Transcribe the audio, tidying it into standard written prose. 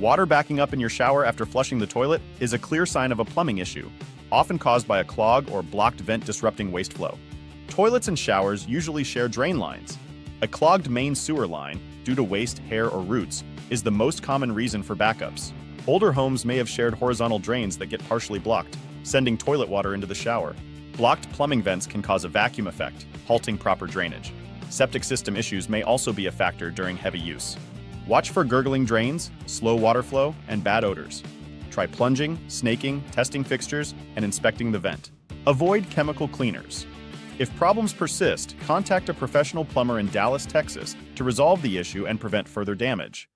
Water backing up in your shower after flushing the toilet is a clear sign of a plumbing issue, often caused by a clog or blocked vent disrupting waste flow. Toilets and showers usually share drain lines. A clogged main sewer line, due to waste, hair, or roots, is the most common reason for backups. Older homes may have shared horizontal drains that get partially blocked, sending toilet water into the shower. Blocked plumbing vents can cause a vacuum effect, halting proper drainage. Septic system issues may also be a factor during heavy use. Watch for gurgling drains, slow water flow, and bad odors. Try plunging, snaking, testing fixtures, and inspecting the vent. Avoid chemical cleaners. If problems persist, contact a professional plumber in Dallas, Texas to resolve the issue and prevent further damage.